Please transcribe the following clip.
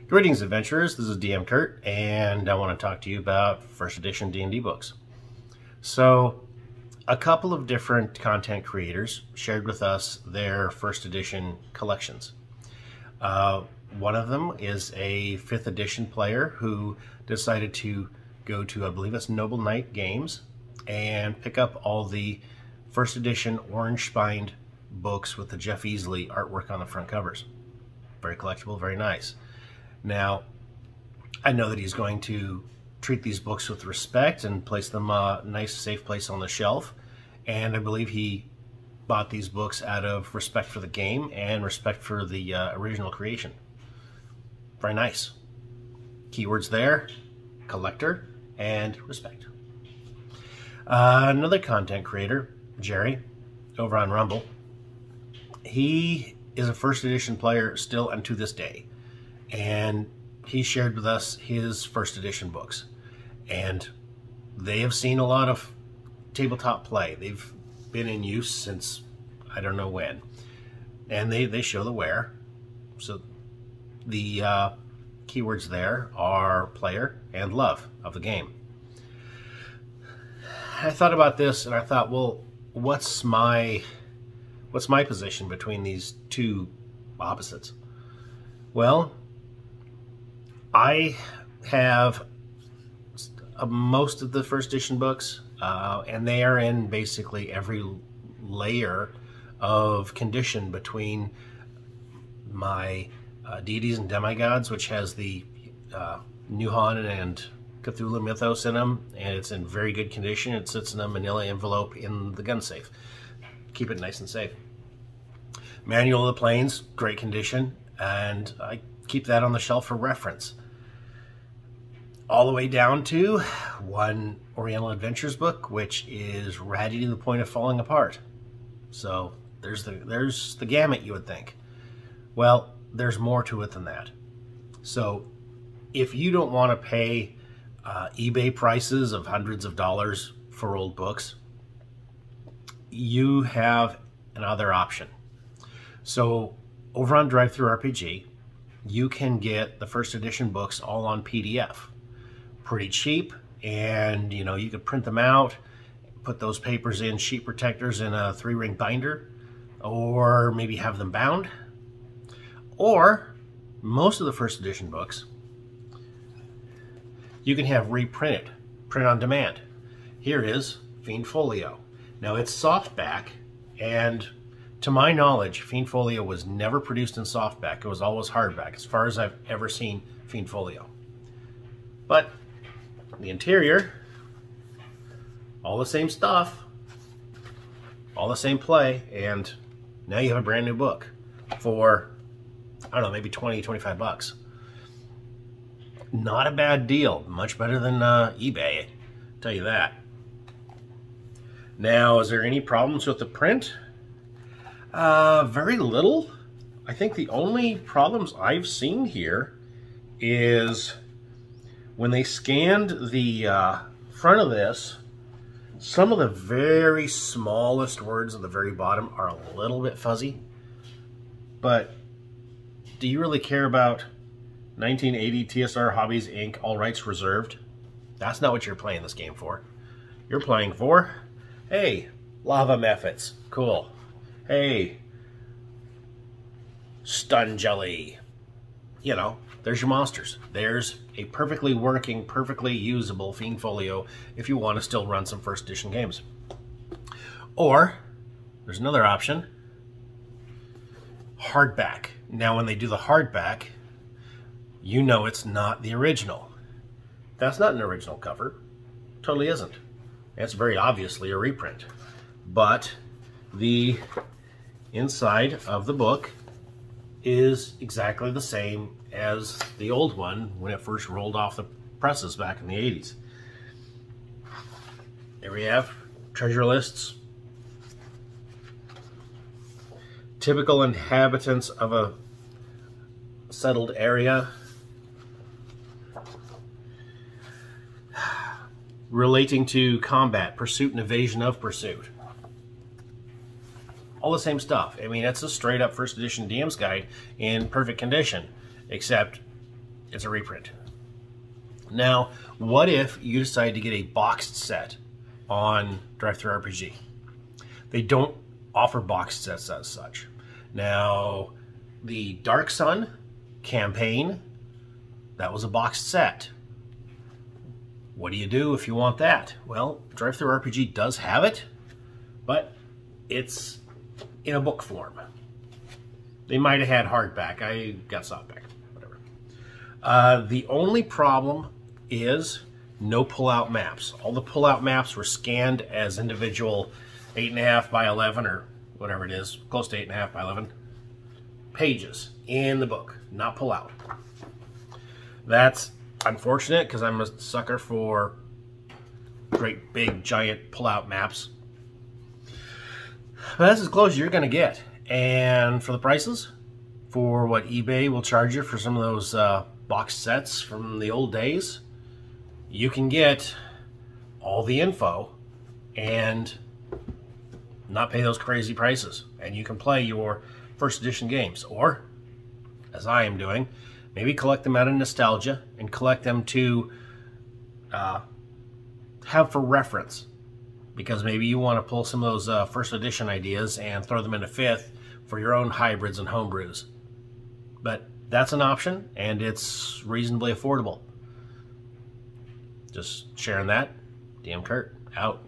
Greetings, adventurers. This is DM Kurt, and I want to talk to you about first edition D&D books. So, a couple of different content creators shared with us their first edition collections. One of them is a 5th edition player who decided to go to, I believe it's Noble Knight Games, and pick up all the first edition orange-spined books with the Jeff Easley artwork on the front covers. Very collectible, very nice. Now, I know that he's going to treat these books with respect and place them a nice, safe place on the shelf. And I believe he bought these books out of respect for the game and respect for the original creation. Very nice. Keywords there: collector and respect. Another content creator, Jerry, over on Rumble, he is a first edition player still and to this day. And he shared with us his first edition books. And they have seen a lot of tabletop play. They've been in use since I don't know when. And they show the wear. So the keywords there are player and love of the game. I thought about this and I thought, well, what's my position between these two opposites? Well, I have most of the first edition books, and they are in basically every layer of condition between my deities and demigods, which has the Nuhan and Cthulhu mythos in them, and it's in very good condition. It sits in a manila envelope in the gun safe. Keep it nice and safe. Manual of the Planes, great condition, and I keep that on the shelf for reference. All the way down to one Oriental Adventures book, which is ratty to the point of falling apart. So there's the gamut, you would think. Well, there's more to it than that. So if you don't want to pay eBay prices of hundreds of dollars for old books, you have another option. So over on Drivethrurpg, you can get the first edition books all on PDF. Pretty cheap, and you could print them out, put those papers in sheet protectors in a 3-ring binder, or maybe have them bound. Or most of the first edition books you can have reprinted, print on demand. Here is Fiend Folio. Now it's softback, and to my knowledge, Fiend Folio was never produced in softback. It was always hardback, as far as I've ever seen Fiend Folio. But the interior, all the same stuff, all the same play, and now you have a brand new book for, I don't know, maybe 20, 25 bucks. Not a bad deal. Much better than eBay, I'll tell you that. Now, is there any problems with the print? Very little. I think the only problems I've seen here is when they scanned the front of this, some of the very smallest words at the very bottom are a little bit fuzzy. But do you really care about 1980 TSR Hobbies Inc. All Rights Reserved? That's not what you're playing this game for. You're playing for, hey, lava methods, cool. Hey, stun jelly. There's your monsters. There's a perfectly working, perfectly usable Fiend Folio if you want to still run some first edition games. Or, there's another option, hardback. Now when they do the hardback, it's not the original. That's not an original cover. Totally isn't. It's very obviously a reprint. But the inside of the book is exactly the same as the old one when it first rolled off the presses back in the 80s. Here we have treasure lists, typical inhabitants of a settled area, relating to combat, pursuit and evasion of pursuit. All the same stuff. I mean, it's a straight up first edition DM's guide in perfect condition, except It's a reprint. Now, what if you decide to get a boxed set on Drivethrurpg? They don't offer boxed sets as such. Now, the Dark Sun campaign, that was a boxed set. What do you do if you want that? Well, Drivethrurpg does have it, but it's in a book form. They might have had hardback. I got softback, whatever. The only problem is no pull-out maps. All the pull-out maps were scanned as individual 8.5 by 11 or whatever it is, close to 8.5 by 11 pages in the book, not pull-out. That's unfortunate because I'm a sucker for great big giant pull-out maps. But that's as close as you're going to get. And for the prices, for what eBay will charge you for some of those box sets from the old days, you can get all the info and not pay those crazy prices. And you can play your first edition games. Or, as I am doing, maybe collect them out of nostalgia and collect them to have for reference. Because maybe you want to pull some of those first edition ideas and throw them into 5th for your own hybrids and homebrews. But that's an option, and it's reasonably affordable. Just sharing that. DM Kurt, out.